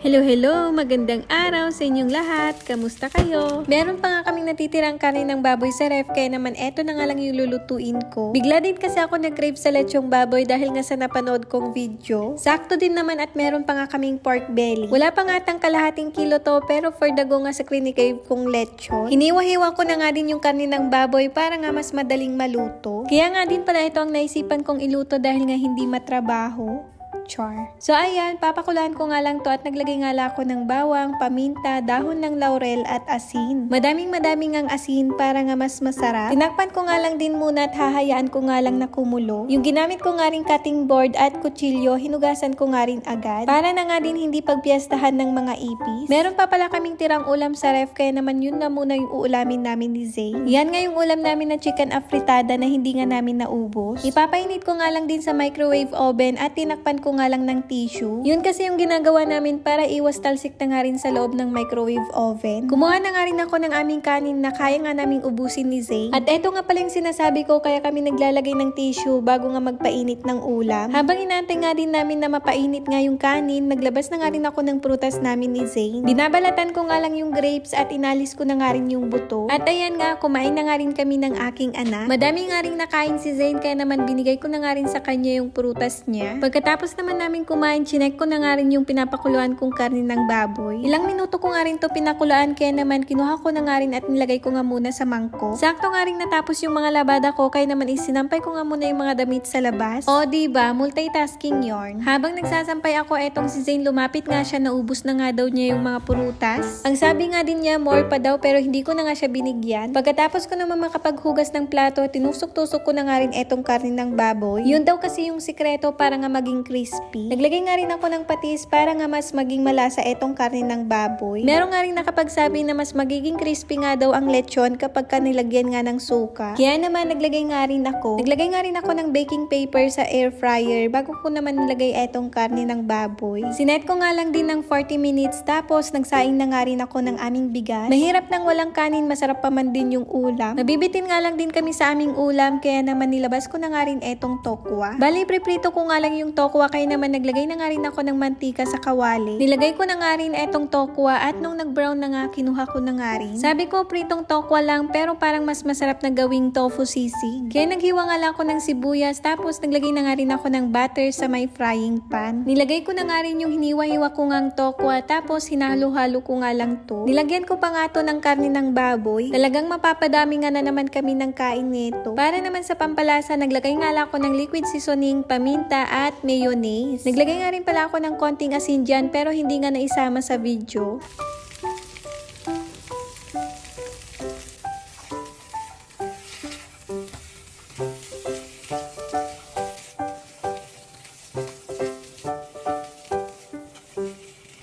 Hello, hello! Magandang araw sa inyong lahat. Kamusta kayo? Meron pa nga kaming natitirang kanin ng baboy sa ref, kaya naman eto na nga lang yung lulutuin ko. Bigla din kasi ako nag-crave sa lechong baboy dahil nga sa napanood kong video. Sakto din naman at meron pa nga kaming pork belly. Wala pa nga tang kalahating kilo to, pero for the go nga sa crave kong lechon. Hiniwa-hiwa ko na nga din yung kanin ng baboy para nga mas madaling maluto. Kaya nga din pala ito ang naisipan kong iluto dahil nga hindi matrabaho. Char. So ayan, papakulaan ko nga lang to at naglagay nga lang ako ng bawang, paminta, dahon ng laurel at asin. Madaming ang asin para nga mas masarap. Tinakpan ko nga lang din muna at hahayaan ko nga lang na kumulo. Yung ginamit ko nga rin cutting board at kutsilyo, hinugasan ko nga rin agad. Para na nga din hindi pagpiyastahan ng mga ipis. Meron pa pala kaming tirang ulam sa ref, kaya naman yun na muna yung uulamin namin ni Zay. Yan nga yung ulam namin na chicken afritada na hindi nga namin naubos. Ipapainit ko nga lang din sa microwave oven at tinakpan ko nga lang ng tissue. Yun kasi yung ginagawa namin para iwas talsik na nga rin sa loob ng microwave oven. Kumuha na nga rin ako ng aming kanin na kaya nga naming ubusin ni Zay. At eto nga pala yung sinasabi ko, kaya kami naglalagay ng tissue bago nga magpainit ng ulam. Habang inaantay nga din namin na mapainit nga yung kanin, naglabas na nga rin ako ng prutas namin ni Zay. Binabalatan ko nga lang yung grapes at inalis ko na nga rin yung buto. At ayan nga, kumain na nga rin kami ng aking anak. Madami nga rin nakain si Zay, kaya naman binigay ko na nga rin sa kanya yung prutas niya. Pagkatapos naman namin kumain, chinek ko na nga rin yung pinapakuluan kong karne ng baboy. Ilang minuto ko nga rin to pinakulaan, kaya naman kinuha ko na nga rin at nilagay ko nga muna sa mangkok. Sakto nga rin natapos yung mga labada ko, kaya naman isinampay ko nga muna yung mga damit sa labas. O diba, multitasking yarn. Habang nagsasampay ako, etong si Zane lumapit nga siya, naubos na nga daw niya yung mga prutas. Ang sabi nga din niya, more pa daw, pero hindi ko na nga siya binigyan. Pagkatapos ko naman makapaghugas ng plato, tinusok-tusok ko na nga rin etong karne ng baboy. Yun daw kasi yung sikreto para nga maging crispy. Naglagay nga rin ako ng patis para nga mas maging malasa etong karne ng baboy. Meron nga rin nakapagsabi na mas magiging crispy nga daw ang lechon kapag nilagyan nga ng suka. Kaya naman naglagay nga rin ako ng baking paper sa air fryer bago ko naman nilagay etong karne ng baboy. Sinet ko nga lang din ng 40 minutes, tapos nagsaing na nga rin ako ng aming bigas. Mahirap nang walang kanin, masarap pa man din yung ulam. Nabibitin nga lang din kami sa aming ulam, kaya naman nilabas ko na nga rin etong tokwa. Bali, preprito ko nga lang yung tokwa, kaya naman naglagay na nga rin ako ng mantika sa kawali. Nilagay ko na nga rin etong tokwa at nung nag-brown na nga, kinuha ko na nga rin. Sabi ko pritong tokwa lang, pero parang mas masarap na gawing tofu sisig. Kaya naghiwa nga lang ako ng sibuyas, tapos naglagay na nga rin ako ng butter sa may frying pan. Nilagay ko na nga rin yung hiniwa-hiwa ko ngang tokwa, tapos hinalo-halo ko nga lang to. Nilagyan ko pa nga to ng karne ng baboy. Talagang mapapadami nga na naman kami ng kain nito. Para naman sa pampalasa, naglagay nga lang ako ng liquid seasoning, paminta at mayonnaise. Naglagay nga rin pala ako ng konting asin dyan, pero hindi nga naisama sa video.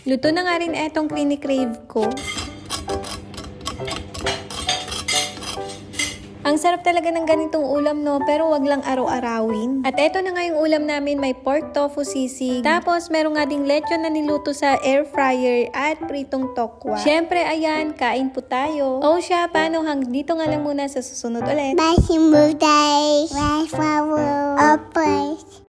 Luto na nga rin etong crave ko. Ang sarap talaga ng ganitong ulam, no? Pero wag lang araw-arawin. At eto na nga yung ulam namin, may pork tofu sisig. Tapos meron nga ding lechon na niluto sa air fryer at pritong tokwa. Syempre, ayan, kain po tayo. O siya, paano? Dito nga lang muna, sa susunod ulit. Bye, Simbuday. Bye, Flower. Opus.